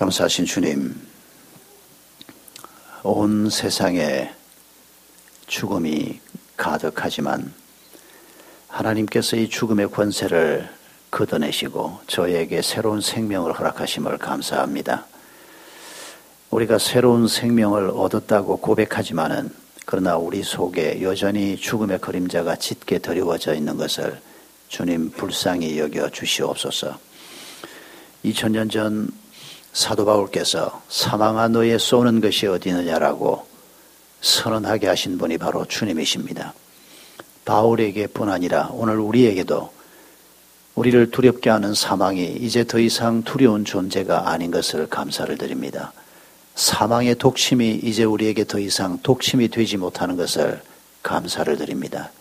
감사하신 주님, 온 세상에 죽음이 가득하지만 하나님께서 이 죽음의 권세를 걷어내시고 저에게 새로운 생명을 허락하심을 감사합니다. 우리가 새로운 생명을 얻었다고 고백하지만은 그러나 우리 속에 여전히 죽음의 그림자가 짙게 드리워져 있는 것을 주님 불쌍히 여겨 주시옵소서. 2000년 전 사도 바울께서 사망아 너의 쏘는 것이 어디 있느냐라고 선언하게 하신 분이 바로 주님이십니다. 바울에게뿐 아니라 오늘 우리에게도 우리를 두렵게 하는 사망이 이제 더 이상 두려운 존재가 아닌 것을 감사를 드립니다. 사망의 독침이 이제 우리에게 더 이상 독침이 되지 못하는 것을 감사를 드립니다.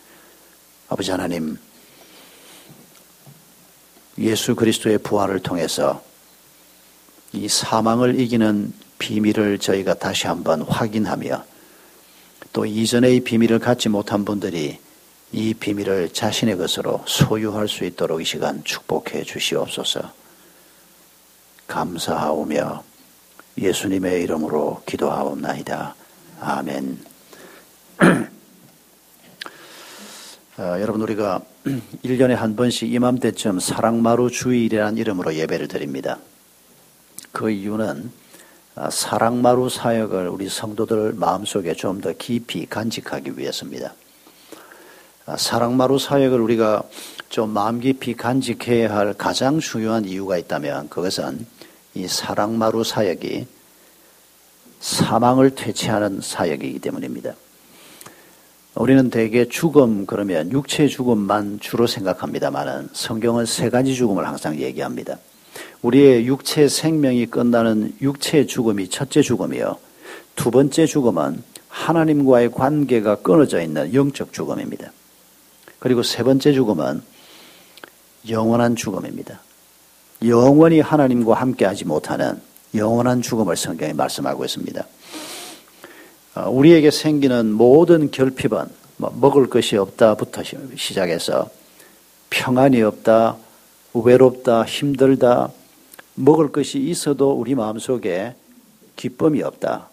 아버지 하나님, 예수 그리스도의 부활을 통해서 이 사망을 이기는 비밀을 저희가 다시 한번 확인하며 또 이전의 비밀을 갖지 못한 분들이 이 비밀을 자신의 것으로 소유할 수 있도록 이 시간 축복해 주시옵소서. 감사하오며 예수님의 이름으로 기도하옵나이다. 아멘. 여러분, 우리가 1년에 한 번씩 이맘때쯤 사랑마루 주일이라는 이름으로 예배를 드립니다. 그 이유는 사랑마루 사역을 우리 성도들 마음속에 좀 더 깊이 간직하기 위해서입니다. 사랑마루 사역을 우리가 좀 마음 깊이 간직해야 할 가장 중요한 이유가 있다면 그것은 이 사랑마루 사역이 사망을 퇴치하는 사역이기 때문입니다. 우리는 대개 죽음 그러면 육체의 죽음만 주로 생각합니다만 성경은 세 가지 죽음을 항상 얘기합니다. 우리의 육체 생명이 끝나는 육체의 죽음이 첫째 죽음이요. 두 번째 죽음은 하나님과의 관계가 끊어져 있는 영적 죽음입니다. 그리고 세 번째 죽음은 영원한 죽음입니다. 영원히 하나님과 함께하지 못하는 영원한 죽음을 성경이 말씀하고 있습니다. 우리에게 생기는 모든 결핍은 먹을 것이 없다부터 시작해서 평안이 없다, 외롭다, 힘들다, 먹을 것이 있어도 우리 마음속에 기쁨이 없다.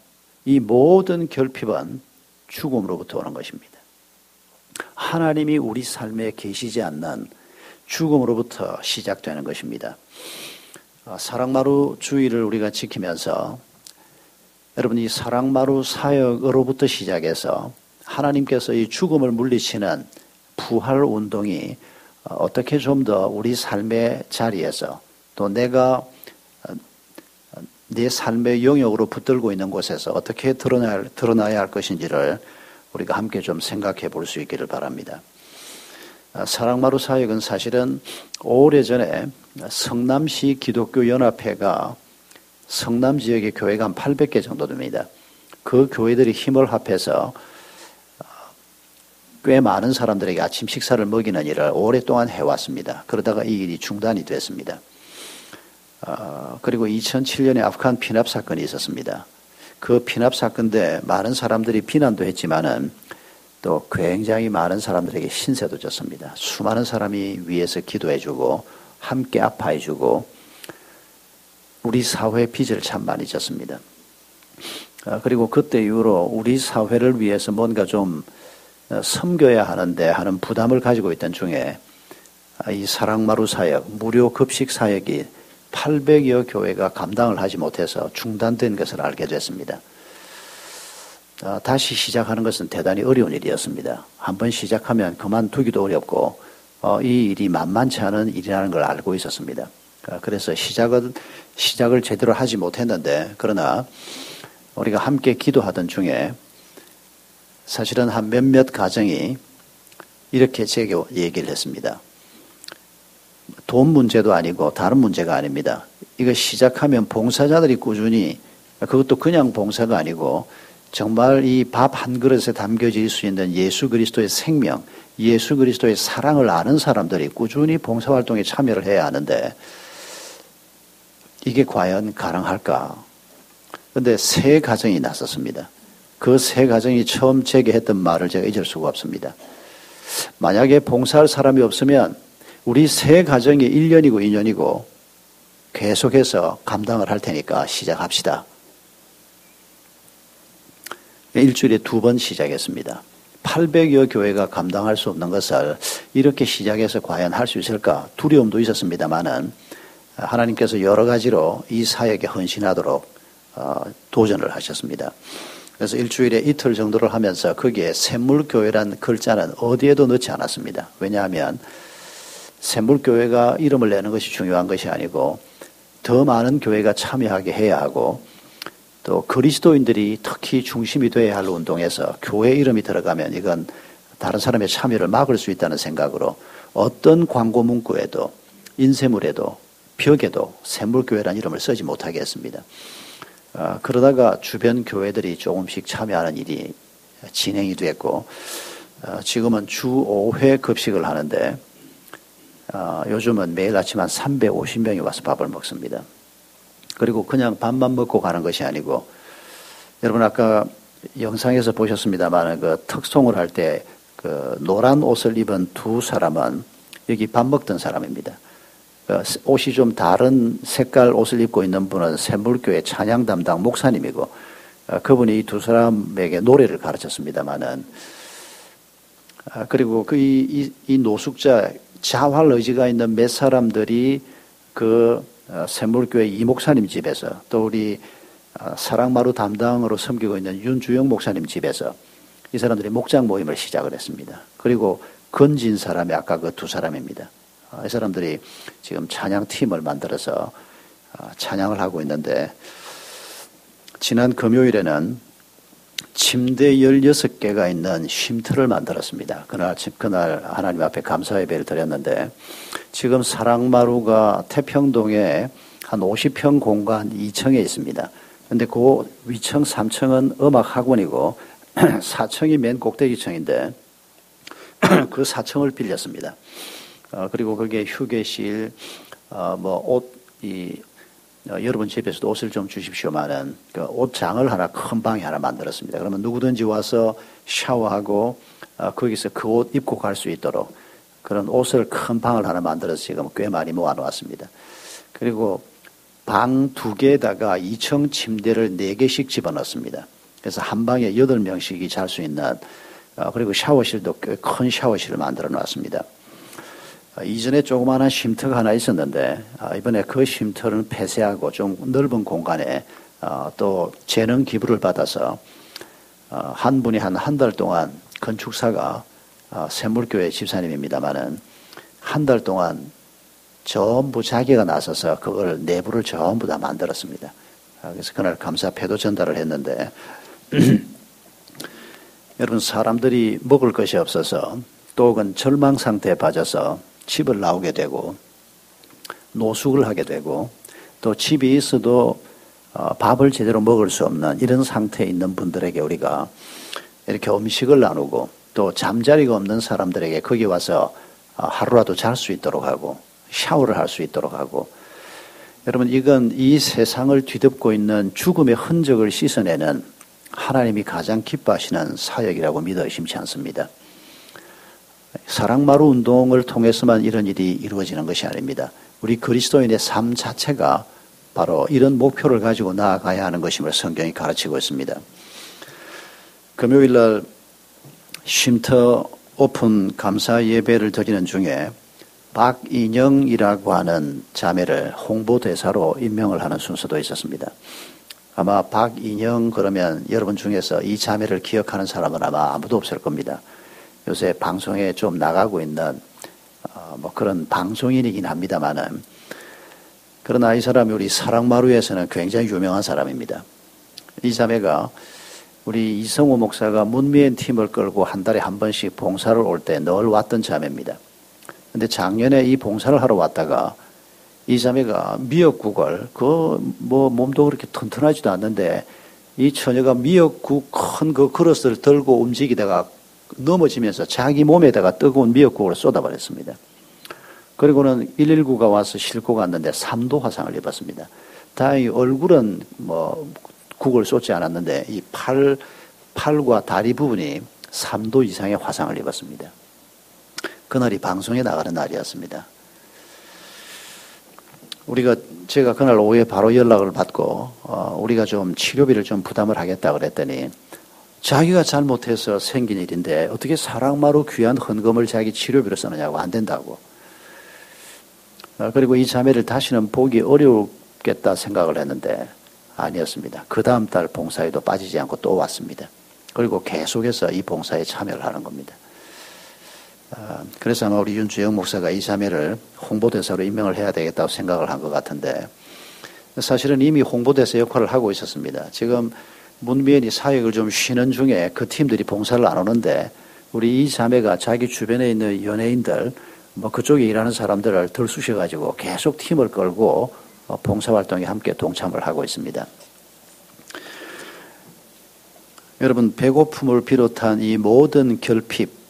이 모든 결핍은 죽음으로부터 오는 것입니다. 하나님이 우리 삶에 계시지 않는 죽음으로부터 시작되는 것입니다. 사랑마루 주의를 우리가 지키면서 여러분, 이 사랑마루 사역으로부터 시작해서 하나님께서 이 죽음을 물리치는 부활 운동이 어떻게 좀 더 우리 삶의 자리에서 또 내가 내 삶의 영역으로 붙들고 있는 곳에서 어떻게 드러나야 할 것인지를 우리가 함께 좀 생각해 볼 수 있기를 바랍니다. 사랑마루 사역은 사실은 오래전에 성남시 기독교연합회가 성남 지역의 교회가 한 800개 정도 됩니다. 그 교회들이 힘을 합해서 꽤 많은 사람들에게 아침 식사를 먹이는 일을 오랫동안 해왔습니다. 그러다가 이 일이 중단이 됐습니다. 그리고 2007년에 아프간 피납 사건이 있었습니다. 그 피납 사건 때 많은 사람들이 비난도 했지만은 또 굉장히 많은 사람들에게 신세도 졌습니다. 수많은 사람이 위에서 기도해주고 함께 아파해주고 우리 사회의 빚을 참 많이 졌습니다. 그리고 그때 이후로 우리 사회를 위해서 뭔가 좀 섬겨야 하는데 하는 부담을 가지고 있던 중에 이 사랑마루 사역, 무료 급식 사역이 800여 교회가 감당을 하지 못해서 중단된 것을 알게 됐습니다. 다시 시작하는 것은 대단히 어려운 일이었습니다. 한번 시작하면 그만두기도 어렵고 이 일이 만만치 않은 일이라는 걸 알고 있었습니다. 그래서 시작을 제대로 하지 못했는데 그러나 우리가 함께 기도하던 중에 사실은 한 몇몇 가정이 이렇게 제게 얘기를 했습니다. 돈 문제도 아니고 다른 문제가 아닙니다. 이거 시작하면 봉사자들이 꾸준히 그것도 그냥 봉사가 아니고 정말 이 밥 한 그릇에 담겨질 수 있는 예수 그리스도의 생명, 예수 그리스도의 사랑을 아는 사람들이 꾸준히 봉사활동에 참여를 해야 하는데 이게 과연 가능할까? 그런데 세 가정이 나섰습니다. 그 세 가정이 처음 제게 했던 말을 제가 잊을 수가 없습니다. 만약에 봉사할 사람이 없으면 우리 세 가정이 1년이고 2년이고 계속해서 감당을 할 테니까 시작합시다. 일주일에 2번 시작했습니다. 800여 교회가 감당할 수 없는 것을 이렇게 시작해서 과연 할 수 있을까 두려움도 있었습니다만은 하나님께서 여러 가지로 이 사역에 헌신하도록 도전을 하셨습니다. 그래서 일주일에 이틀 정도를 하면서 거기에 샘물교회란 글자는 어디에도 넣지 않았습니다. 왜냐하면 샘물교회가 이름을 내는 것이 중요한 것이 아니고 더 많은 교회가 참여하게 해야 하고 또 그리스도인들이 특히 중심이 되어야 할 운동에서 교회 이름이 들어가면 이건 다른 사람의 참여를 막을 수 있다는 생각으로 어떤 광고 문구에도 인쇄물에도 벽에도 샘물교회라는 이름을 쓰지 못하게 했습니다. 그러다가 주변 교회들이 조금씩 참여하는 일이 진행이 됐고 지금은 주 5회 급식을 하는데 요즘은 매일 아침 한 350명이 와서 밥을 먹습니다. 그리고 그냥 밥만 먹고 가는 것이 아니고 여러분 아까 영상에서 보셨습니다만 그 특송을 할 때 그 노란 옷을 입은 2 사람은 여기 밥 먹던 사람입니다. 옷이 좀 다른 색깔 옷을 입고 있는 분은 샘물교회 찬양 담당 목사님이고 그분이 이 2 사람에게 노래를 가르쳤습니다만은 그리고 이 노숙자 자활 의지가 있는 몇 사람들이 그 샘물교회 이 목사님 집에서 또 우리 사랑마루 담당으로 섬기고 있는 윤주영 목사님 집에서 이 사람들이 목장 모임을 시작을 했습니다. 그리고 건진 사람이 아까 그 2 사람입니다. 이 사람들이 지금 찬양팀을 만들어서 찬양을 하고 있는데 지난 금요일에는 침대 16개가 있는 쉼터를 만들었습니다. 그날 하나님 앞에 감사 예배를 드렸는데 지금 사랑마루가 태평동에 한 50평 공간 2층에 있습니다. 그런데 그 위층 3층은 음악학원이고 4층이 맨 꼭대기층인데 그 4층을 빌렸습니다. 그리고 거기에 휴게실, 여러분 집에서도 옷을 좀 주십시오만은 그 옷장을 하나 큰 방에 하나 만들었습니다. 그러면 누구든지 와서 샤워하고 거기서 그 옷 입고 갈 수 있도록 그런 옷을 큰 방을 하나 만들어서 지금 꽤 많이 모아놓았습니다. 그리고 방 2개에다가 2층 침대를 4개씩 집어넣습니다. 그래서 한 방에 8명씩이 잘 수 있는 그리고 샤워실도 꽤 큰 샤워실을 만들어 놨습니다. 이전에 조그마한 쉼터가 하나 있었는데 이번에 그 쉼터는 폐쇄하고 좀 넓은 공간에 또 재능 기부를 받아서 한 분이 한 달 동안 건축사가 샘물교회 집사님입니다마는 한 달 동안 전부 자기가 나서서 그걸 내부를 전부 다 만들었습니다. 그래서 그날 감사 패도 전달을 했는데 여러분 사람들이 먹을 것이 없어서 또 혹은 절망 상태에 빠져서 집을 나오게 되고 노숙을 하게 되고 또 집이 있어도 밥을 제대로 먹을 수 없는 이런 상태에 있는 분들에게 우리가 이렇게 음식을 나누고 또 잠자리가 없는 사람들에게 거기 와서 하루라도 잘 수 있도록 하고 샤워를 할 수 있도록 하고 여러분 이건 이 세상을 뒤덮고 있는 죽음의 흔적을 씻어내는 하나님이 가장 기뻐하시는 사역이라고 믿어 의심치 않습니다. 사랑마루 운동을 통해서만 이런 일이 이루어지는 것이 아닙니다. 우리 그리스도인의 삶 자체가 바로 이런 목표를 가지고 나아가야 하는 것임을 성경이 가르치고 있습니다. 금요일날 쉼터 오픈 감사 예배를 드리는 중에 박인영이라고 하는 자매를 홍보대사로 임명을 하는 순서도 있었습니다. 아마 박인영 그러면 여러분 중에서 이 자매를 기억하는 사람은 아마 아무도 없을 겁니다. 요새 방송에 좀 나가고 있는 그런 방송인이긴 합니다만은 그러나 이 사람이 우리 사랑마루에서는 굉장히 유명한 사람입니다. 이 자매가 우리 이성호 목사가 문미엔 팀을 끌고 한 달에 한 번씩 봉사를 올 때 늘 왔던 자매입니다. 근데 작년에 이 봉사를 하러 왔다가 이 자매가 미역국을 몸도 그렇게 튼튼하지도 않는데 이 처녀가 미역국 큰 그 그릇을 들고 움직이다가 넘어지면서 자기 몸에다가 뜨거운 미역국을 쏟아버렸습니다. 그리고는 119가 와서 싣고 갔는데 3도 화상을 입었습니다. 다행히 얼굴은 국을 쏟지 않았는데 이 팔과 다리 부분이 3도 이상의 화상을 입었습니다. 그날이 방송에 나가는 날이었습니다. 제가 그날 오후에 바로 연락을 받고 우리가 좀 치료비를 좀 부담을 하겠다 그랬더니 자기가 잘못해서 생긴 일인데 어떻게 사랑마루 귀한 헌금을 자기 치료비로 쓰느냐고 안 된다고. 그리고 이 자매를 다시는 보기 어렵겠다 생각을 했는데 아니었습니다. 그 다음 달 봉사에도 빠지지 않고 또 왔습니다. 그리고 계속해서 이 봉사에 참여를 하는 겁니다. 그래서 아마 우리 윤주영 목사가 이 자매를 홍보대사로 임명을 해야 되겠다고 생각을 한 것 같은데 사실은 이미 홍보대사 역할을 하고 있었습니다. 지금 문미연이 사역을 좀 쉬는 중에 그 팀들이 봉사를 안 오는데 우리 이 자매가 자기 주변에 있는 연예인들 뭐 그쪽에 일하는 사람들을 들쑤셔가지고 계속 팀을 끌고 봉사활동에 함께 동참을 하고 있습니다. 여러분 배고픔을 비롯한 이 모든 결핍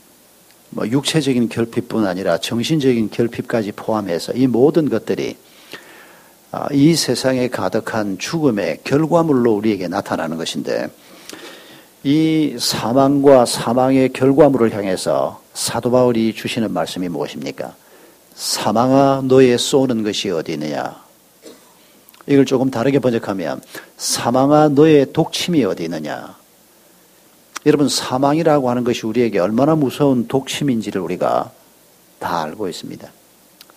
뭐 육체적인 결핍뿐 아니라 정신적인 결핍까지 포함해서 이 모든 것들이 이 세상에 가득한 죽음의 결과물로 우리에게 나타나는 것인데 이 사망과 사망의 결과물을 향해서 사도 바울이 주시는 말씀이 무엇입니까? 사망아 너의 쏘는 것이 어디 있느냐? 이걸 조금 다르게 번역하면 사망아 너의 독침이 어디 있느냐? 여러분 사망이라고 하는 것이 우리에게 얼마나 무서운 독침인지를 우리가 다 알고 있습니다.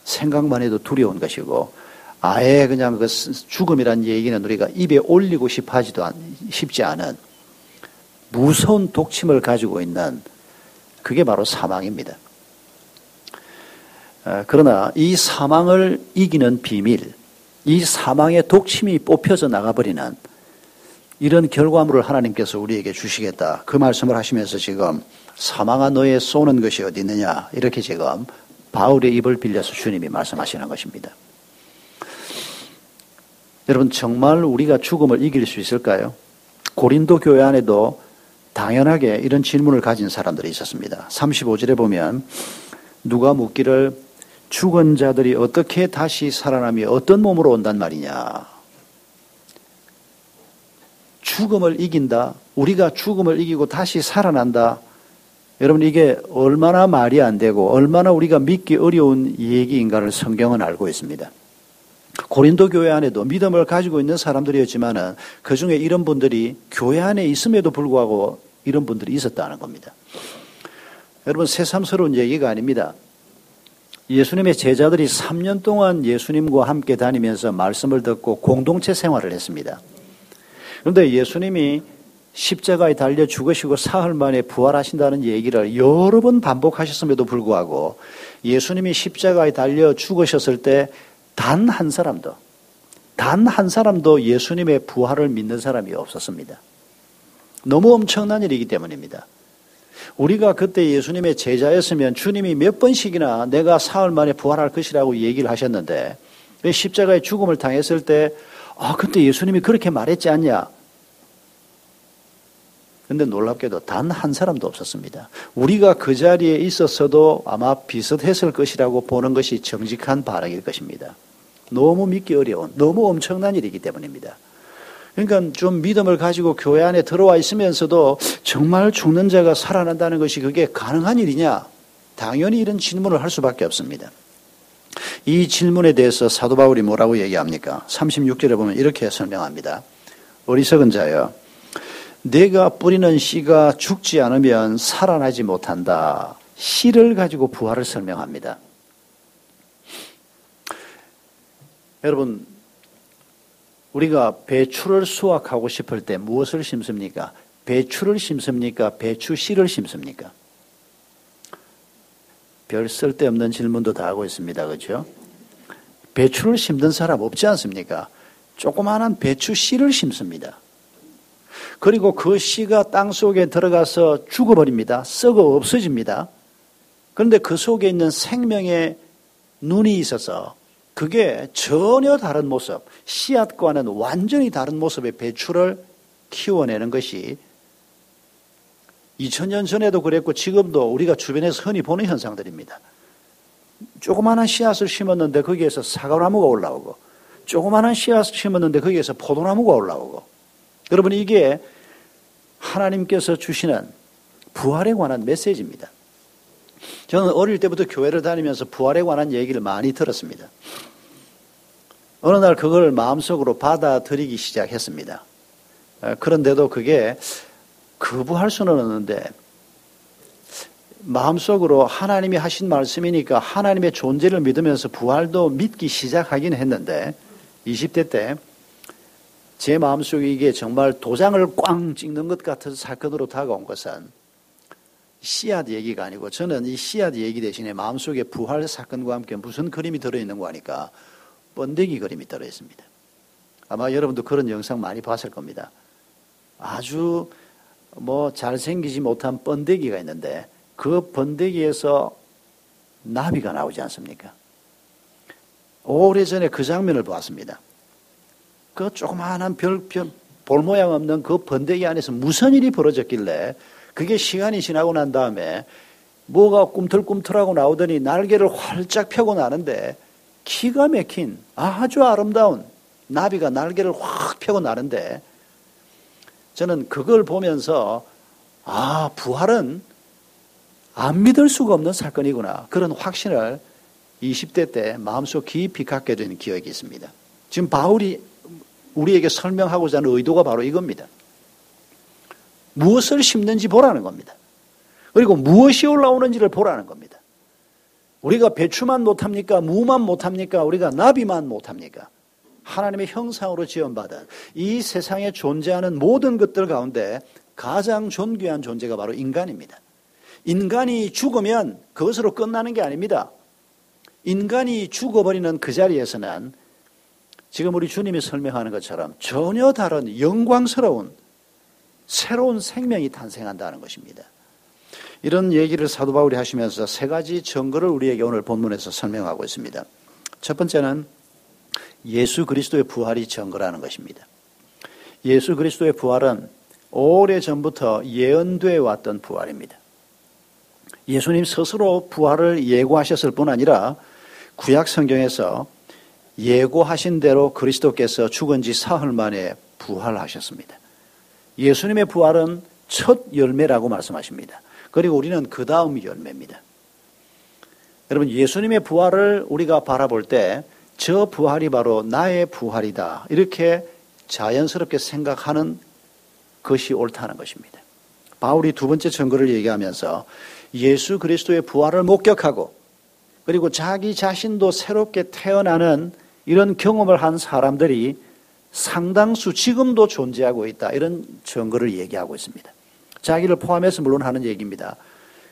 생각만 해도 두려운 것이고 아예 그냥 그 죽음이라는 얘기는 우리가 입에 올리고 싶지 않은 무서운 독침을 가지고 있는 그게 바로 사망입니다. 그러나 이 사망을 이기는 비밀, 이 사망의 독침이 뽑혀져 나가버리는 이런 결과물을 하나님께서 우리에게 주시겠다. 그 말씀을 하시면서 지금 사망아 너의 쏘는 것이 어디 있느냐 이렇게 지금 바울의 입을 빌려서 주님이 말씀하시는 것입니다. 여러분 정말 우리가 죽음을 이길 수 있을까요? 고린도 교회 안에도 당연하게 이런 질문을 가진 사람들이 있었습니다. 35절에 보면 누가 묻기를 죽은 자들이 어떻게 다시 살아나며 어떤 몸으로 온단 말이냐. 죽음을 이긴다. 우리가 죽음을 이기고 다시 살아난다. 여러분 이게 얼마나 말이 안 되고 얼마나 우리가 믿기 어려운 얘기인가를 성경은 알고 있습니다. 고린도 교회 안에도 믿음을 가지고 있는 사람들이었지만은 그 중에 이런 분들이 교회 안에 있음에도 불구하고 이런 분들이 있었다는 겁니다. 여러분 새삼스러운 얘기가 아닙니다. 예수님의 제자들이 3년 동안 예수님과 함께 다니면서 말씀을 듣고 공동체 생활을 했습니다. 그런데 예수님이 십자가에 달려 죽으시고 사흘 만에 부활하신다는 얘기를 여러 번 반복하셨음에도 불구하고 예수님이 십자가에 달려 죽으셨을 때 단 한 사람도 예수님의 부활을 믿는 사람이 없었습니다. 너무 엄청난 일이기 때문입니다. 우리가 그때 예수님의 제자였으면 주님이 몇 번씩이나 내가 사흘 만에 부활할 것이라고 얘기를 하셨는데 십자가에 죽음을 당했을 때 그때 예수님이 그렇게 말했지 않냐? 그런데 놀랍게도 단 한 사람도 없었습니다. 우리가 그 자리에 있었어도 아마 비슷했을 것이라고 보는 것이 정직한 반응일 것입니다. 너무 믿기 어려운, 너무 엄청난 일이기 때문입니다. 그러니까 좀 믿음을 가지고 교회 안에 들어와 있으면서도 정말 죽는 자가 살아난다는 것이 그게 가능한 일이냐? 당연히 이런 질문을 할 수밖에 없습니다. 이 질문에 대해서 사도 바울이 뭐라고 얘기합니까? 36절에 보면 이렇게 설명합니다. 어리석은 자여, 내가 뿌리는 씨가 죽지 않으면 살아나지 못한다. 씨를 가지고 부활을 설명합니다. 여러분, 우리가 배추를 수확하고 싶을 때 무엇을 심습니까? 배추를 심습니까? 배추 씨를 심습니까? 별 쓸데없는 질문도 다 하고 있습니다. 그렇죠? 배추를 심는 사람 없지 않습니까? 조그마한 배추 씨를 심습니다. 그리고 그 씨가 땅 속에 들어가서 죽어버립니다. 썩어 없어집니다. 그런데 그 속에 있는 생명의 눈이 있어서 그게 전혀 다른 모습, 씨앗과는 완전히 다른 모습의 배추를 키워내는 것이 2000년 전에도 그랬고 지금도 우리가 주변에서 흔히 보는 현상들입니다. 조그마한 씨앗을 심었는데 거기에서 사과나무가 올라오고 조그마한 씨앗을 심었는데 거기에서 포도나무가 올라오고 여러분 이게 하나님께서 주시는 부활에 관한 메시지입니다. 저는 어릴 때부터 교회를 다니면서 부활에 관한 얘기를 많이 들었습니다. 어느 날 그걸 마음속으로 받아들이기 시작했습니다. 그런데도 그게 거부할 수는 없는데 마음속으로 하나님이 하신 말씀이니까 하나님의 존재를 믿으면서 부활도 믿기 시작하긴 했는데 20대 때 제 마음속에 이게 정말 도장을 꽝 찍는 것 같은 사건으로 다가온 것은 씨앗 얘기가 아니고 저는 이 씨앗 얘기 대신에 마음속에 부활 사건과 함께 무슨 그림이 들어있는 거 하니까 번데기 그림이 들어있습니다. 아마 여러분도 그런 영상 많이 봤을 겁니다. 아주 잘생기지 못한 번데기가 있는데 그 번데기에서 나비가 나오지 않습니까? 오래전에 그 장면을 보았습니다. 그 조그마한 볼 모양 없는 그 번데기 안에서 무슨 일이 벌어졌길래 그게 시간이 지나고 난 다음에 뭐가 꿈틀꿈틀하고 나오더니 날개를 활짝 펴고 나는데 기가 막힌 아주 아름다운 나비가 날개를 확 펴고 나는데 저는 그걸 보면서 부활은 안 믿을 수가 없는 사건이구나. 그런 확신을 20대 때 마음속 깊이 갖게 된 기억이 있습니다. 지금 바울이 우리에게 설명하고자 하는 의도가 바로 이겁니다. 무엇을 심는지 보라는 겁니다. 그리고 무엇이 올라오는지를 보라는 겁니다. 우리가 배추만 못합니까? 무만 못합니까? 우리가 나비만 못합니까? 하나님의 형상으로 지음받은 이 세상에 존재하는 모든 것들 가운데 가장 존귀한 존재가 바로 인간입니다. 인간이 죽으면 그것으로 끝나는 게 아닙니다. 인간이 죽어버리는 그 자리에서는 지금 우리 주님이 설명하는 것처럼 전혀 다른 영광스러운 새로운 생명이 탄생한다는 것입니다. 이런 얘기를 사도 바울이 하시면서 세 가지 증거를 우리에게 오늘 본문에서 설명하고 있습니다. 첫 번째는 예수 그리스도의 부활이 증거라는 것입니다. 예수 그리스도의 부활은 오래전부터 예언되어 왔던 부활입니다. 예수님 스스로 부활을 예고하셨을 뿐 아니라 구약 성경에서 예고하신 대로 그리스도께서 죽은 지 사흘 만에 부활하셨습니다. 예수님의 부활은 첫 열매라고 말씀하십니다. 그리고 우리는 그 다음 열매입니다. 여러분, 예수님의 부활을 우리가 바라볼 때 저 부활이 바로 나의 부활이다. 이렇게 자연스럽게 생각하는 것이 옳다는 것입니다. 바울이 두 번째 증거를 얘기하면서 예수 그리스도의 부활을 목격하고 그리고 자기 자신도 새롭게 태어나는 이런 경험을 한 사람들이 상당수 지금도 존재하고 있다. 이런 증거를 얘기하고 있습니다. 자기를 포함해서 물론 하는 얘기입니다.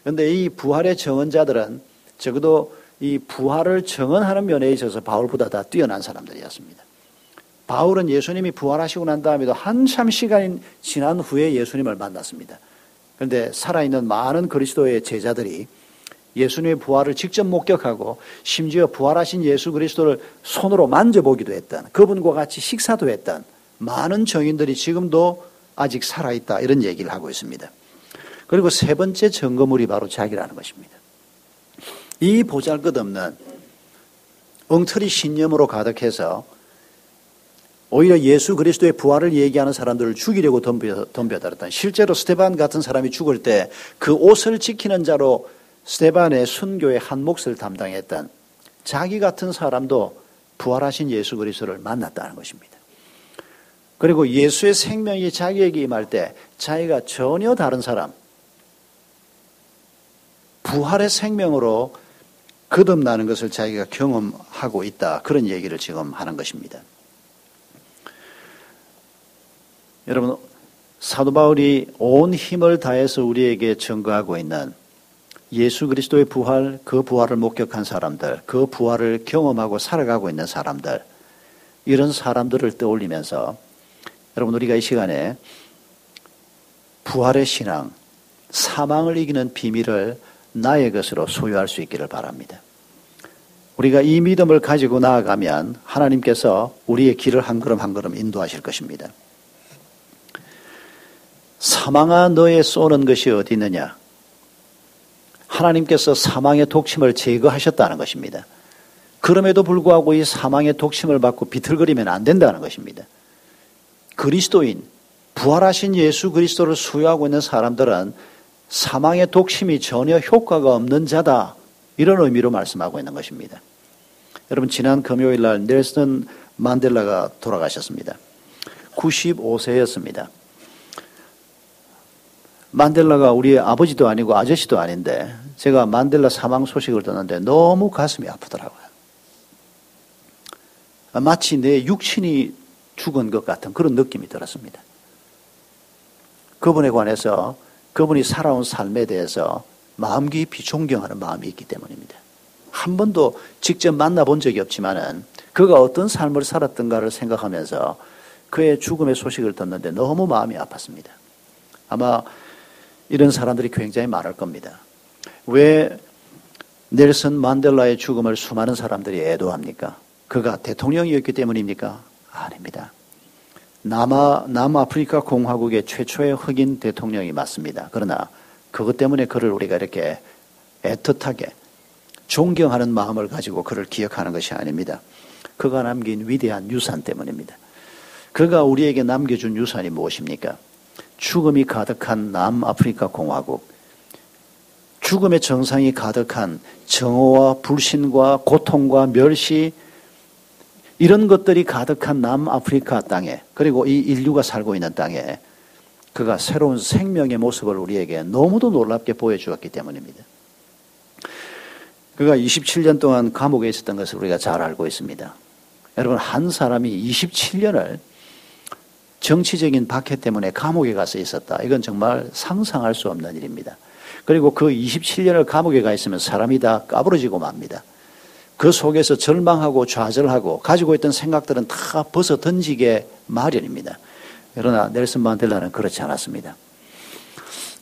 그런데 이 부활의 증언자들은 적어도 이 부활을 증언하는 면에 있어서 바울보다 다 뛰어난 사람들이었습니다. 바울은 예수님이 부활하시고 난 다음에도 한참 시간이 지난 후에 예수님을 만났습니다. 그런데 살아있는 많은 그리스도의 제자들이 예수님의 부활을 직접 목격하고 심지어 부활하신 예수 그리스도를 손으로 만져보기도 했던, 그분과 같이 식사도 했던 많은 증인들이 지금도 아직 살아있다, 이런 얘기를 하고 있습니다. 그리고 세 번째 증거물이 바로 자기라는 것입니다. 이 보잘것없는 엉터리 신념으로 가득해서 오히려 예수 그리스도의 부활을 얘기하는 사람들을 죽이려고 덤벼들었던, 실제로 스데반 같은 사람이 죽을 때 그 옷을 지키는 자로 스데반의 순교의 한 몫을 담당했던 자기 같은 사람도 부활하신 예수 그리스도를 만났다는 것입니다. 그리고 예수의 생명이 자기에게 임할 때 자기가 전혀 다른 사람, 부활의 생명으로 거듭나는 것을 자기가 경험하고 있다. 그런 얘기를 지금 하는 것입니다. 여러분, 사도 바울이 온 힘을 다해서 우리에게 증거하고 있는 예수 그리스도의 부활, 그 부활을 목격한 사람들, 그 부활을 경험하고 살아가고 있는 사람들, 이런 사람들을 떠올리면서 여러분, 우리가 이 시간에 부활의 신앙, 사망을 이기는 비밀을 나의 것으로 소유할 수 있기를 바랍니다. 우리가 이 믿음을 가지고 나아가면 하나님께서 우리의 길을 한 걸음 한 걸음 인도하실 것입니다. 사망아 너의 쏘는 것이 어디 있느냐? 하나님께서 사망의 독침을 제거하셨다는 것입니다. 그럼에도 불구하고 이 사망의 독침을 받고 비틀거리면 안 된다는 것입니다. 그리스도인, 부활하신 예수 그리스도를 수요하고 있는 사람들은 사망의 독침이 전혀 효과가 없는 자다, 이런 의미로 말씀하고 있는 것입니다. 여러분, 지난 금요일 날 넬슨 만델라가 돌아가셨습니다. 95세였습니다. 만델라가 우리의 아버지도 아니고 아저씨도 아닌데 제가 만델라 사망 소식을 듣는데 너무 가슴이 아프더라고요. 마치 내 육신이 죽은 것 같은 그런 느낌이 들었습니다. 그분에 관해서 그분이 살아온 삶에 대해서 마음 깊이 존경하는 마음이 있기 때문입니다. 한 번도 직접 만나본 적이 없지만은 그가 어떤 삶을 살았던가를 생각하면서 그의 죽음의 소식을 듣는데 너무 마음이 아팠습니다. 아마 이런 사람들이 굉장히 많을 겁니다. 왜 넬슨 만델라의 죽음을 수많은 사람들이 애도합니까? 그가 대통령이었기 때문입니까? 아닙니다. 남아프리카 공화국의 최초의 흑인 대통령이 맞습니다. 그러나 그것 때문에 그를 우리가 이렇게 애틋하게 존경하는 마음을 가지고 그를 기억하는 것이 아닙니다. 그가 남긴 위대한 유산 때문입니다. 그가 우리에게 남겨준 유산이 무엇입니까? 죽음이 가득한 남아프리카 공화국, 죽음의 정상이 가득한 정오와 불신과 고통과 멸시, 이런 것들이 가득한 남아프리카 땅에, 그리고 이 인류가 살고 있는 땅에 그가 새로운 생명의 모습을 우리에게 너무도 놀랍게 보여주었기 때문입니다. 그가 27년 동안 감옥에 있었던 것을 우리가 잘 알고 있습니다. 여러분, 한 사람이 27년을 정치적인 박해 때문에 감옥에 가서 있었다. 이건 정말 상상할 수 없는 일입니다. 그리고 그 27년을 감옥에 가 있으면 사람이 다 까부러지고 맙니다. 그 속에서 절망하고 좌절하고 가지고 있던 생각들은 다 벗어 던지게 마련입니다. 그러나 넬슨 만델라는 그렇지 않았습니다.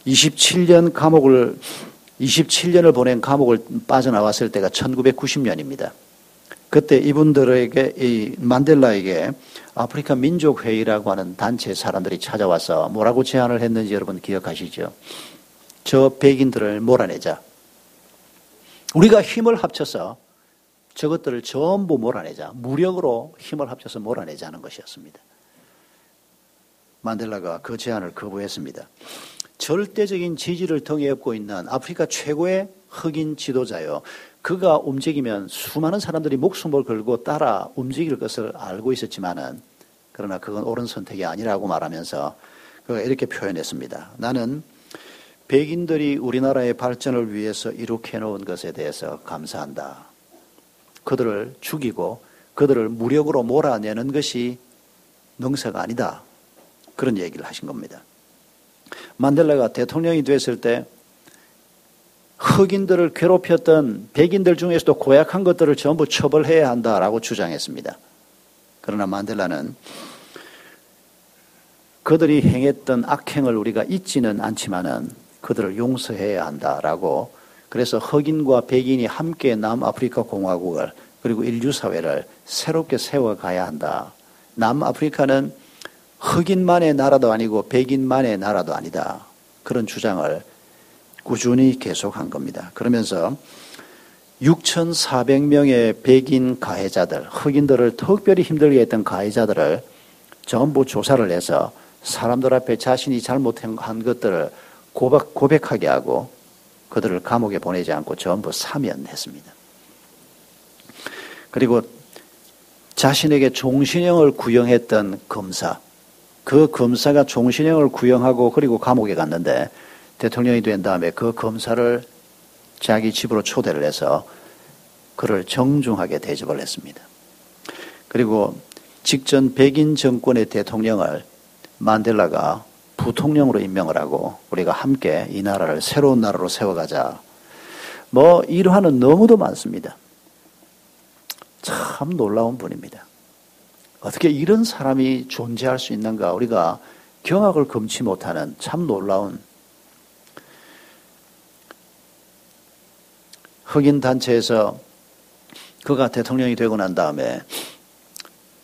27년을 보낸 감옥을 빠져나왔을 때가 1990년입니다. 그때 이분들에게, 이 만델라에게 아프리카 민족회의라고 하는 단체 사람들이 찾아와서 뭐라고 제안을 했는지 여러분 기억하시죠? 저 백인들을 몰아내자. 우리가 힘을 합쳐서 저것들을 전부 몰아내자. 무력으로 힘을 합쳐서 몰아내자는 것이었습니다. 만델라가 그 제안을 거부했습니다. 절대적인 지지를 등에 업고 있는 아프리카 최고의 흑인 지도자요. 그가 움직이면 수많은 사람들이 목숨을 걸고 따라 움직일 것을 알고 있었지만은, 그러나 그건 옳은 선택이 아니라고 말하면서 그가 이렇게 표현했습니다. 나는 백인들이 우리나라의 발전을 위해서 이룩해 놓은 것에 대해서 감사한다. 그들을 죽이고 그들을 무력으로 몰아내는 것이 능사가 아니다. 그런 얘기를 하신 겁니다. 만델라가 대통령이 됐을 때 흑인들을 괴롭혔던 백인들 중에서도 고약한 것들을 전부 처벌해야 한다라고 주장했습니다. 그러나 만델라는 그들이 행했던 악행을 우리가 잊지는 않지만은 그들을 용서해야 한다라고, 그래서 흑인과 백인이 함께 남아프리카 공화국을 그리고 인류사회를 새롭게 세워가야 한다. 남아프리카는 흑인만의 나라도 아니고 백인만의 나라도 아니다. 그런 주장을 꾸준히 계속한 겁니다. 그러면서 6,400명의 백인 가해자들, 흑인들을 특별히 힘들게 했던 가해자들을 전부 조사를 해서 사람들 앞에 자신이 잘못한 것들을 고백하게 하고 그들을 감옥에 보내지 않고 전부 사면했습니다. 그리고 자신에게 종신형을 구형했던 검사, 그 검사가 종신형을 구형하고 그리고 감옥에 갔는데 대통령이 된 다음에 그 검사를 자기 집으로 초대를 해서 그를 정중하게 대접을 했습니다. 그리고 직전 백인 정권의 대통령을 만델라가 부통령으로 임명을 하고 우리가 함께 이 나라를 새로운 나라로 세워가자. 일화는 너무도 많습니다. 참 놀라운 분입니다. 어떻게 이런 사람이 존재할 수 있는가, 우리가 경악을 금치 못하는 참 놀라운, 흑인 단체에서 그가 대통령이 되고 난 다음에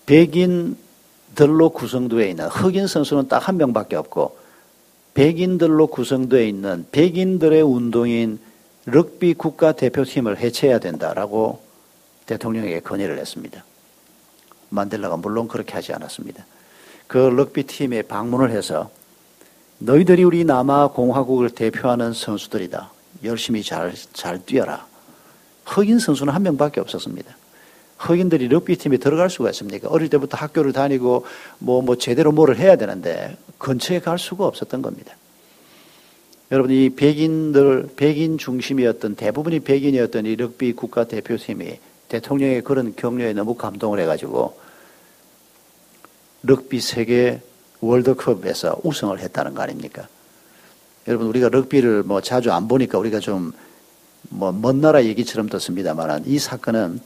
백인들로 구성되어 있는, 흑인 선수는 딱 한 명밖에 없고 백인들로 구성되어 있는 백인들의 운동인 럭비 국가대표팀을 해체해야 된다라고 대통령에게 건의를 했습니다. 만델라가 물론 그렇게 하지 않았습니다. 그 럭비팀에 방문을 해서 너희들이 우리 남아공화국을 대표하는 선수들이다. 열심히 잘 뛰어라. 흑인 선수는 한 명밖에 없었습니다. 흑인들이 럭비팀에 들어갈 수가 있습니까? 어릴 때부터 학교를 다니고 뭐 제대로 뭐를 해야 되는데 근처에 갈 수가 없었던 겁니다. 여러분, 이 백인 중심이었던, 대부분이 백인이었던 이 럭비 국가대표팀이 대통령의 그런 격려에 너무 감동을 해가지고 럭비 세계 월드컵에서 우승을 했다는 거 아닙니까? 여러분, 우리가 럭비를 뭐 자주 안 보니까 우리가 좀 뭐 먼 나라 얘기처럼 듣습니다만 이 사건은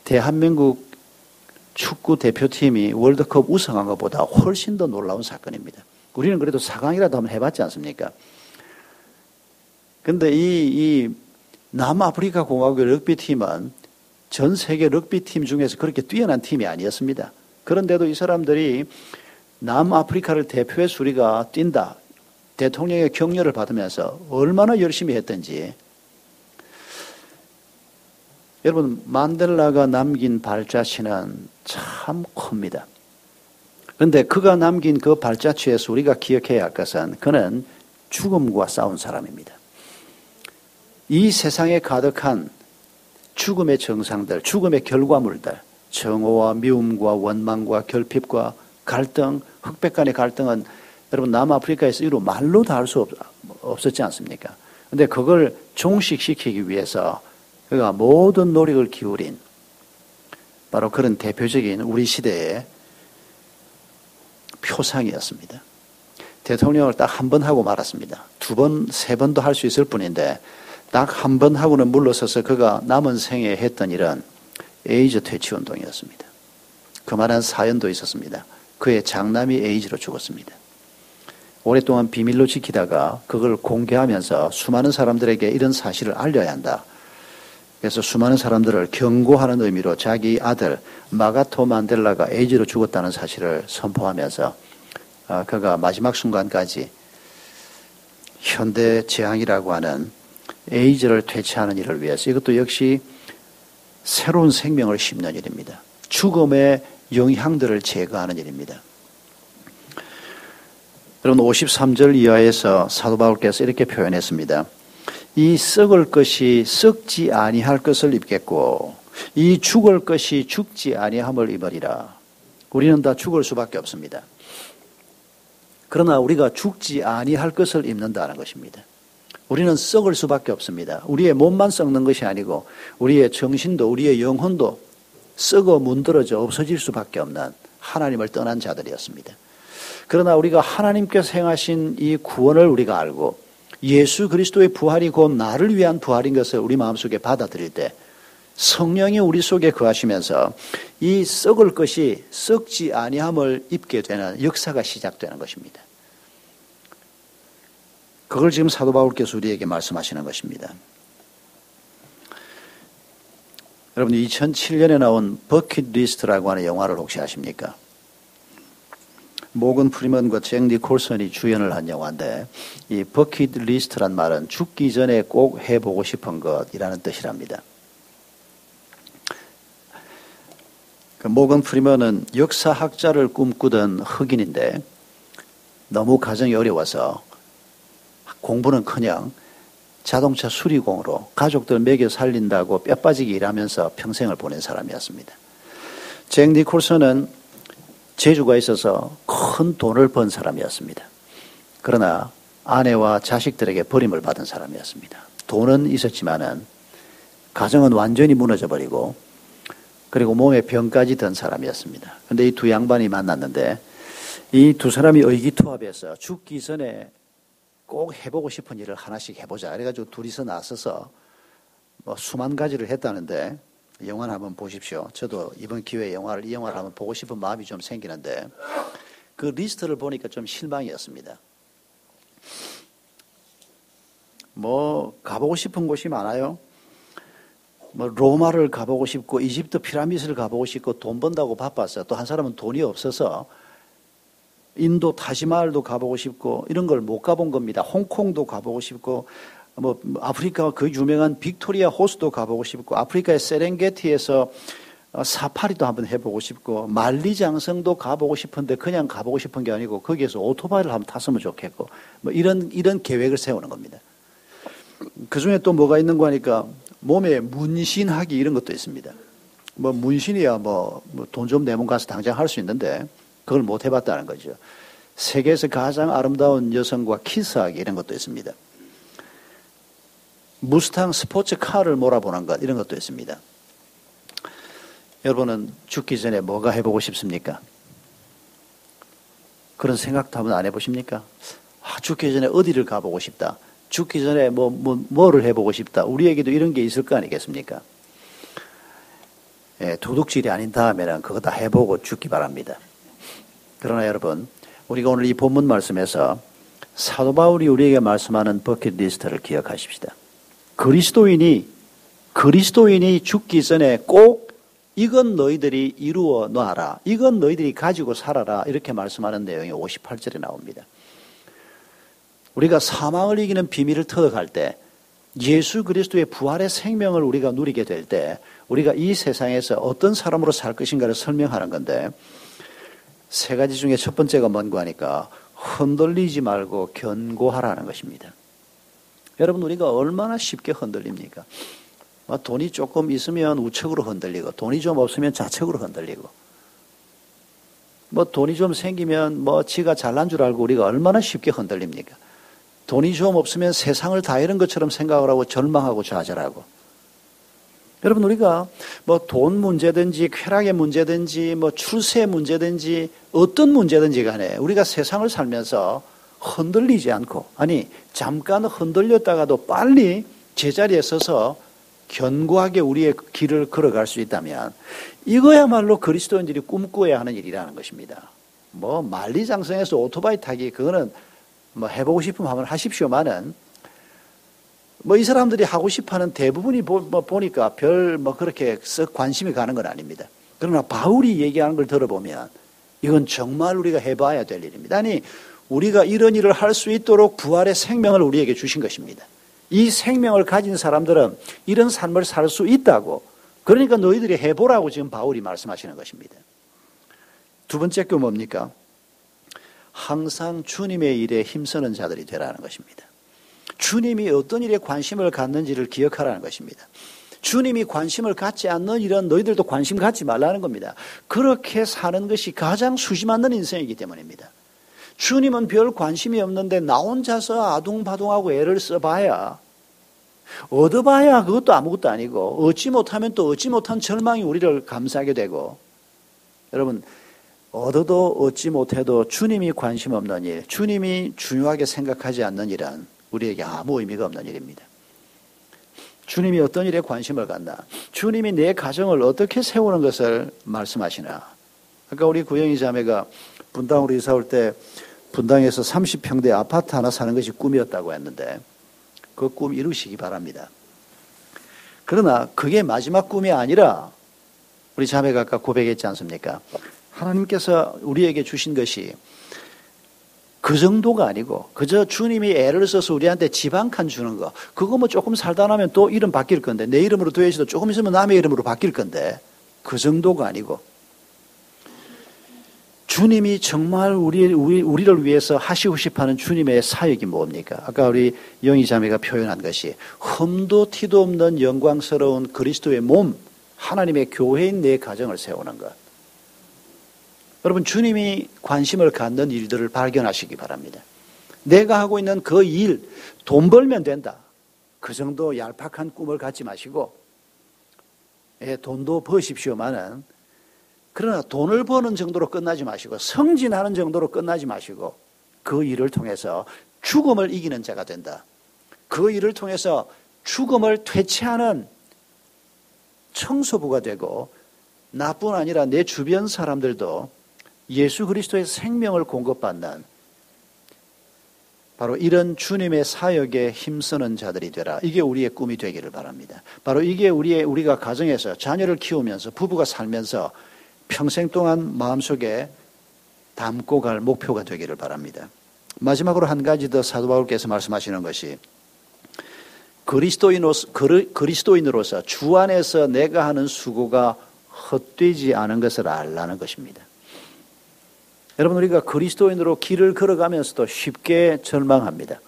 대한민국 축구 대표팀이 월드컵 우승한 것보다 훨씬 더 놀라운 사건입니다. 우리는 그래도 4강이라도 한번 해봤지 않습니까? 근데 이 남아프리카 공화국의 럭비팀은 전 세계 럭비팀 중에서 그렇게 뛰어난 팀이 아니었습니다. 그런데도 이 사람들이 남아프리카를 대표해서 우리가 뛴다. 대통령의 격려를 받으면서 얼마나 열심히 했던지. 여러분, 만델라가 남긴 발자취는 참 큽니다. 그런데 그가 남긴 그 발자취에서 우리가 기억해야 할 것은 그는 죽음과 싸운 사람입니다. 이 세상에 가득한 죽음의 정상들, 죽음의 결과물들, 정오와 미움과 원망과 결핍과 갈등, 흑백 간의 갈등은 여러분 남아프리카에서 이루 말로 다 할 수 없었지 않습니까? 그런데 그걸 종식시키기 위해서 그가 모든 노력을 기울인 바로 그런 대표적인 우리 시대의 표상이었습니다. 대통령을 딱 한 번 하고 말았습니다. 2번, 3번도 할 수 있을 뿐인데 딱 한 번 하고는 물러서서 그가 남은 생에 했던 일은 에이즈 퇴치 운동이었습니다. 그만한 사연도 있었습니다. 그의 장남이 에이즈로 죽었습니다. 오랫동안 비밀로 지키다가 그걸 공개하면서 수많은 사람들에게 이런 사실을 알려야 한다. 그래서 수많은 사람들을 경고하는 의미로 자기 아들 마가토 만델라가 에이즈로 죽었다는 사실을 선포하면서 그가 마지막 순간까지 현대 재앙이라고 하는 에이즈를 퇴치하는 일을 위해서 이것도 역시 새로운 생명을 심는 일입니다. 죽음의 영향들을 제거하는 일입니다. 여러분 53절 이하에서 사도 바울께서 이렇게 표현했습니다. 이 썩을 것이 썩지 아니할 것을 입겠고 이 죽을 것이 죽지 아니함을 입으리라. 우리는 다 죽을 수밖에 없습니다. 그러나 우리가 죽지 아니할 것을 입는다는 것입니다. 우리는 썩을 수밖에 없습니다. 우리의 몸만 썩는 것이 아니고 우리의 정신도 우리의 영혼도 썩어 문드러져 없어질 수밖에 없는 하나님을 떠난 자들이었습니다. 그러나 우리가 하나님께서 행하신 이 구원을 우리가 알고 예수 그리스도의 부활이 곧 나를 위한 부활인 것을 우리 마음속에 받아들일 때 성령이 우리 속에 거하시면서 이 썩을 것이 썩지 아니함을 입게 되는 역사가 시작되는 것입니다. 그걸 지금 사도 바울께서 우리에게 말씀하시는 것입니다. 여러분 2007년에 나온 버킷리스트라고 하는 영화를 혹시 아십니까? 모건 프리먼과 잭 니콜슨이 주연을 한 영화인데 이 버킷리스트란 말은 죽기 전에 꼭 해보고 싶은 것이라는 뜻이랍니다. 그 모건 프리먼은 역사학자를 꿈꾸던 흑인인데 너무 가정이 어려워서 공부는커녕 자동차 수리공으로 가족들 먹여 살린다고 뼈 빠지게 일하면서 평생을 보낸 사람이었습니다. 잭 니콜슨은 재주가 있어서 큰 돈을 번 사람이었습니다. 그러나 아내와 자식들에게 버림을 받은 사람이었습니다. 돈은 있었지만은 가정은 완전히 무너져 버리고 그리고 몸에 병까지 든 사람이었습니다. 그런데 이 두 양반이 만났는데 이 두 사람이 의기투합해서 죽기 전에 꼭 해보고 싶은 일을 하나씩 해보자. 그래가지고 둘이서 나서서 뭐 수만 가지를 했다는데 영화를 한번 보십시오. 저도 이번 기회에 이 영화를 한번 보고 싶은 마음이 좀 생기는데 그 리스트를 보니까 좀 실망이었습니다. 뭐 가보고 싶은 곳이 많아요. 뭐 로마를 가보고 싶고 이집트 피라미드를 가보고 싶고 돈 번다고 바빴어요. 또 한 사람은 돈이 없어서 인도 타지마할도 가보고 싶고 이런 걸 못 가본 겁니다. 홍콩도 가보고 싶고 뭐 아프리카 그 유명한 빅토리아 호수도 가보고 싶고 아프리카의 세렝게티에서 사파리도 한번 해보고 싶고 만리장성도 가보고 싶은데 그냥 가보고 싶은 게 아니고 거기에서 오토바이를 한번 탔으면 좋겠고 뭐 이런 계획을 세우는 겁니다. 그 중에 또 뭐가 있는 거 하니까 몸에 문신하기 이런 것도 있습니다. 뭐 문신이야 뭐 돈 좀 내면 가서 당장 할 수 있는데 그걸 못 해봤다는 거죠. 세계에서 가장 아름다운 여성과 키스하기 이런 것도 있습니다. 무스탕 스포츠카를 몰아보는 것 이런 것도 있습니다. 여러분은 죽기 전에 뭐가 해보고 싶습니까? 그런 생각도 한번 안 해보십니까? 죽기 전에 어디를 가보고 싶다. 죽기 전에 뭐를 해보고 싶다. 우리에게도 이런 게 있을 거 아니겠습니까? 예, 도둑질이 아닌 다음에는 그거 다 해보고 죽기 바랍니다. 그러나 여러분, 우리가 오늘 이 본문 말씀에서 사도 바울이 우리에게 말씀하는 버킷리스트를 기억하십시다. 그리스도인이 죽기 전에 꼭 이건 너희들이 이루어 놔라. 이건 너희들이 가지고 살아라. 이렇게 말씀하는 내용이 58절에 나옵니다. 우리가 사망을 이기는 비밀을 터득할 때 예수 그리스도의 부활의 생명을 우리가 누리게 될 때 우리가 이 세상에서 어떤 사람으로 살 것인가를 설명하는 건데 세 가지 중에 첫 번째가 뭔가 하니까 흔들리지 말고 견고하라는 것입니다. 여러분 우리가 얼마나 쉽게 흔들립니까? 돈이 조금 있으면 우측으로 흔들리고 돈이 좀 없으면 좌측으로 흔들리고 돈이 좀 생기면 지가 잘난 줄 알고 우리가 얼마나 쉽게 흔들립니까? 돈이 좀 없으면 세상을 다 잃은 것처럼 생각을 하고 절망하고 좌절하고 여러분 우리가 돈 문제든지 쾌락의 문제든지 출세 문제든지 어떤 문제든지 간에 우리가 세상을 살면서 흔들리지 않고 아니 잠깐 흔들렸다가도 빨리 제자리에 서서 견고하게 우리의 길을 걸어갈 수 있다면 이거야말로 그리스도인들이 꿈꿔야 하는 일이라는 것입니다. 만리장성에서 오토바이 타기 그거는 해보고 싶으면 한번 하십시오만은 이 사람들이 하고 싶어하는 대부분이 보니까 그렇게 썩 관심이 가는 건 아닙니다. 그러나 바울이 얘기하는 걸 들어보면 이건 정말 우리가 해봐야 될 일입니다. 아니 우리가 이런 일을 할 수 있도록 부활의 생명을 우리에게 주신 것입니다. 이 생명을 가진 사람들은 이런 삶을 살 수 있다고 그러니까 너희들이 해보라고 지금 바울이 말씀하시는 것입니다. 두 번째 게 뭡니까? 항상 주님의 일에 힘쓰는 자들이 되라는 것입니다. 주님이 어떤 일에 관심을 갖는지를 기억하라는 것입니다. 주님이 관심을 갖지 않는 일은 너희들도 관심 갖지 말라는 겁니다. 그렇게 사는 것이 가장 수심 않는 인생이기 때문입니다. 주님은 별 관심이 없는데 나 혼자서 아둥바둥하고 애를 써봐야 얻어봐야 그것도 아무것도 아니고 얻지 못하면 또 얻지 못한 절망이 우리를 감싸게 되고 여러분 얻어도 얻지 못해도 주님이 관심 없는 일, 주님이 중요하게 생각하지 않는 일은 우리에게 아무 의미가 없는 일입니다. 주님이 어떤 일에 관심을 갖나? 주님이 내 가정을 어떻게 세우는 것을 말씀하시나? 아까 우리 구영이 자매가 분당으로 이사 올 때 분당에서 30평대 아파트 하나 사는 것이 꿈이었다고 했는데 그 꿈 이루시기 바랍니다. 그러나 그게 마지막 꿈이 아니라 우리 자매가 아까 고백했지 않습니까? 하나님께서 우리에게 주신 것이 그 정도가 아니고 그저 주님이 애를 써서 우리한테 집 한 칸 주는 거 그거 조금 살다 나면 또 이름 바뀔 건데 내 이름으로 되어있어도 조금 있으면 남의 이름으로 바뀔 건데 그 정도가 아니고 주님이 정말 우리를 위해서 하시고 싶어하는 주님의 사역이 뭡니까? 아까 우리 영희 자매가 표현한 것이 흠도 티도 없는 영광스러운 그리스도의 몸 하나님의 교회인 내 가정을 세우는 것. 여러분 주님이 관심을 갖는 일들을 발견하시기 바랍니다. 내가 하고 있는 그 일, 돈 벌면 된다. 그 정도 얄팍한 꿈을 갖지 마시고 돈도 버십시오만은 그러나 돈을 버는 정도로 끝나지 마시고 성진하는 정도로 끝나지 마시고 그 일을 통해서 죽음을 이기는 자가 된다. 그 일을 통해서 죽음을 퇴치하는 청소부가 되고 나뿐 아니라 내 주변 사람들도 예수 그리스도의 생명을 공급받는 바로 이런 주님의 사역에 힘쓰는 자들이 되라. 이게 우리의 꿈이 되기를 바랍니다. 바로 이게 우리가 가정에서 자녀를 키우면서 부부가 살면서 평생 동안 마음속에 담고 갈 목표가 되기를 바랍니다. 마지막으로 한 가지 더 사도 바울께서 말씀하시는 것이 그리스도인으로서 주 안에서 내가 하는 수고가 헛되지 않은 것을 알라는 것입니다. 여러분 우리가 그리스도인으로 길을 걸어가면서도 쉽게 절망합니다.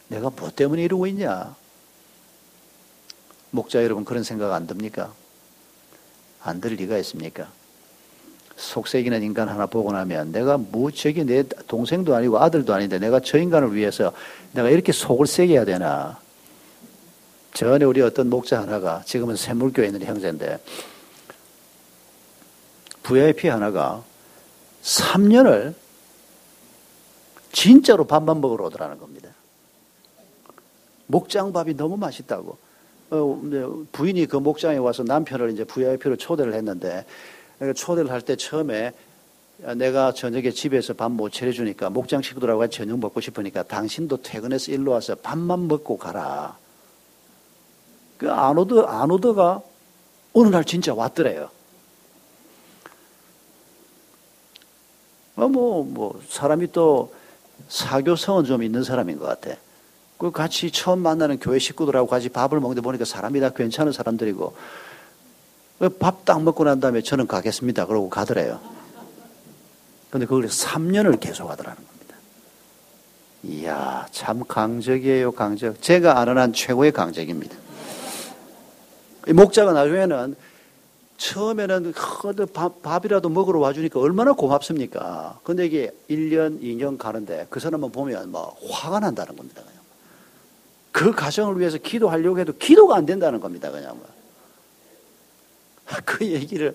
내가 뭐 때문에 이러고 있냐? 목자 여러분 그런 생각 안 듭니까? 안 될 리가 있습니까? 속색이는 인간 하나 보고 나면 내가 저기 내 동생도 아니고 아들도 아닌데 내가 저 인간을 위해서 내가 이렇게 속을 세게 해야 되나. 전에 우리 어떤 목자 하나가, 지금은 샘물교에 있는 형제인데, VIP 하나가 3년을 진짜로 밥만 먹으러 오더라는 겁니다. 목장밥이 너무 맛있다고. 부인이 그 목장에 와서 남편을 이제 VIP로 초대를 했는데, 초대를 할 때 처음에 내가 저녁에 집에서 밥 못 차려주니까 목장 식구들하고 같이 저녁 먹고 싶으니까 당신도 퇴근해서 일로 와서 밥만 먹고 가라. 안 오다가 어느 날 진짜 왔더래요. 사람이 또 사교성은 좀 있는 사람인 것 같아. 그 같이 처음 만나는 교회 식구들하고 같이 밥을 먹는데 보니까 사람이 다 괜찮은 사람들이고, 밥 딱 먹고 난 다음에 저는 가겠습니다. 그러고 가더래요. 근데 그걸 3년을 계속 하더라는 겁니다. 이야, 참 강적이에요, 강적. 제가 아는 한 최고의 강적입니다. 이 목자가 나중에는 처음에는 밥이라도 먹으러 와주니까 얼마나 고맙습니까? 근데 이게 1년, 2년 가는데 그 사람만 보면 화가 난다는 겁니다. 그냥. 그 가정을 위해서 기도하려고 해도 기도가 안 된다는 겁니다. 그냥. 그 얘기를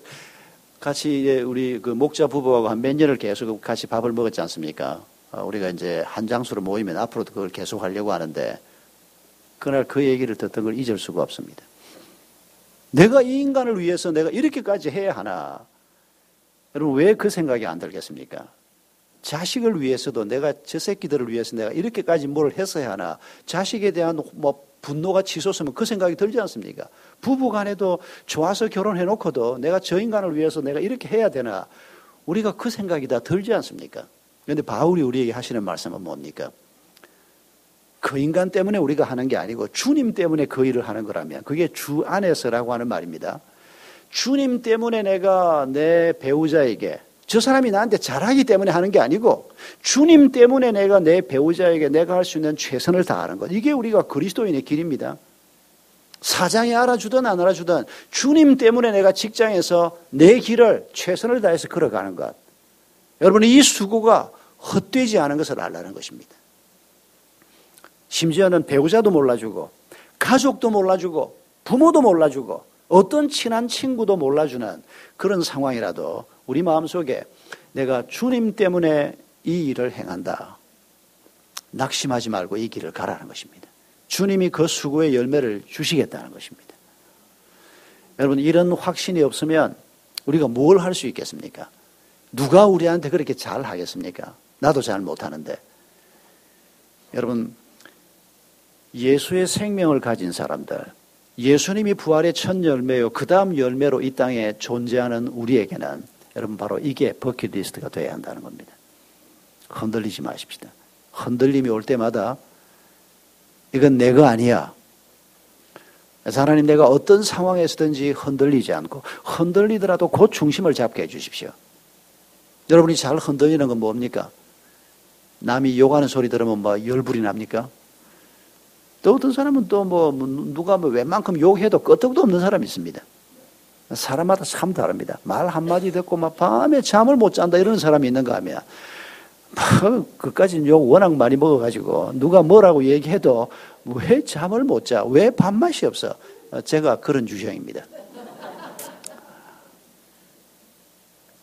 같이 우리 그 목자 부부하고 한 몇 년을 계속 같이 밥을 먹었지 않습니까? 우리가 이제 한 장소로 모이면 앞으로도 그걸 계속 하려고 하는데 그날 그 얘기를 듣던 걸 잊을 수가 없습니다. 내가 이 인간을 위해서 내가 이렇게까지 해야 하나? 여러분, 왜 그 생각이 안 들겠습니까? 자식을 위해서도 내가 저 새끼들을 위해서 내가 이렇게까지 뭘 했어야 하나? 자식에 대한 분노가 치솟으면 그 생각이 들지 않습니까? 부부 간에도 좋아서 결혼해놓고도 내가 저 인간을 위해서 내가 이렇게 해야 되나? 우리가 그 생각이 다 들지 않습니까? 그런데 바울이 우리에게 하시는 말씀은 뭡니까? 그 인간 때문에 우리가 하는 게 아니고 주님 때문에 그 일을 하는 거라면 그게 주 안에서라고 하는 말입니다. 주님 때문에 내가 내 배우자에게, 저 사람이 나한테 잘하기 때문에 하는 게 아니고 주님 때문에 내가 내 배우자에게 내가 할 수 있는 최선을 다하는 것. 이게 우리가 그리스도인의 길입니다. 사장이 알아주든 안 알아주든 주님 때문에 내가 직장에서 내 길을 최선을 다해서 걸어가는 것. 여러분, 이 수고가 헛되지 않은 것을 알라는 것입니다. 심지어는 배우자도 몰라주고 가족도 몰라주고 부모도 몰라주고 어떤 친한 친구도 몰라주는 그런 상황이라도 우리 마음속에 내가 주님 때문에 이 일을 행한다. 낙심하지 말고 이 길을 가라는 것입니다. 주님이 그 수고의 열매를 주시겠다는 것입니다. 여러분, 이런 확신이 없으면 우리가 뭘 할 수 있겠습니까? 누가 우리한테 그렇게 잘 하겠습니까? 나도 잘 못하는데. 여러분, 예수의 생명을 가진 사람들, 예수님이 부활의 첫 열매요, 그 다음 열매로 이 땅에 존재하는 우리에게는 여러분 바로 이게 버킷리스트가 되어야 한다는 겁니다. 흔들리지 마십시다. 흔들림이 올 때마다 이건 내가 아니야. 하나님, 내가 어떤 상황에서든지 흔들리지 않고 흔들리더라도 그 중심을 잡게 해주십시오. 여러분이 잘 흔들리는 건 뭡니까? 남이 욕하는 소리 들으면 열불이 납니까? 또 어떤 사람은 또 누가 웬만큼 욕해도 끄떡도 없는 사람이 있습니다. 사람마다 참 다릅니다. 말 한마디 듣고 밤에 잠을 못 잔다 이러는 사람이 있는가 하면 그까지는 욕 워낙 많이 먹어가지고 누가 뭐라고 얘기해도 왜 잠을 못 자? 왜 밥맛이 없어? 제가 그런 유형입니다.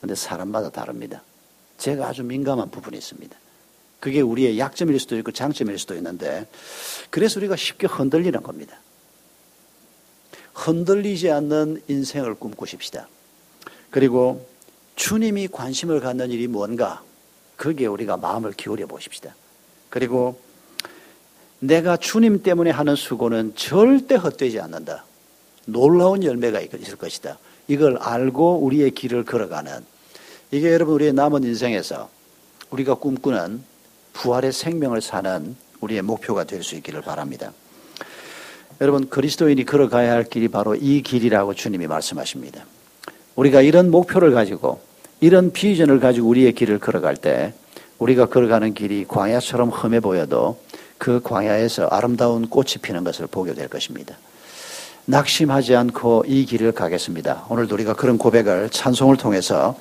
그런데 사람마다 다릅니다. 제가 아주 민감한 부분이 있습니다. 그게 우리의 약점일 수도 있고 장점일 수도 있는데 그래서 우리가 쉽게 흔들리는 겁니다. 흔들리지 않는 인생을 꿈꾸십시다. 그리고 주님이 관심을 갖는 일이 뭔가 거기에 우리가 마음을 기울여 보십시다. 그리고 내가 주님 때문에 하는 수고는 절대 헛되지 않는다. 놀라운 열매가 있을 것이다. 이걸 알고 우리의 길을 걸어가는, 이게 여러분 우리의 남은 인생에서 우리가 꿈꾸는 부활의 생명을 사는 우리의 목표가 될 수 있기를 바랍니다. 여러분, 그리스도인이 걸어가야 할 길이 바로 이 길이라고 주님이 말씀하십니다. 우리가 이런 목표를 가지고 이런 비전을 가지고 우리의 길을 걸어갈 때 우리가 걸어가는 길이 광야처럼 험해 보여도 그 광야에서 아름다운 꽃이 피는 것을 보게 될 것입니다. 낙심하지 않고 이 길을 가겠습니다. 오늘도 우리가 그런 고백을 찬송을 통해서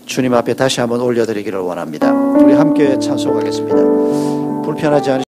주님 앞에 다시 한번 올려드리기를 원합니다. 우리 함께 찬송하겠습니다. 불편하지 않으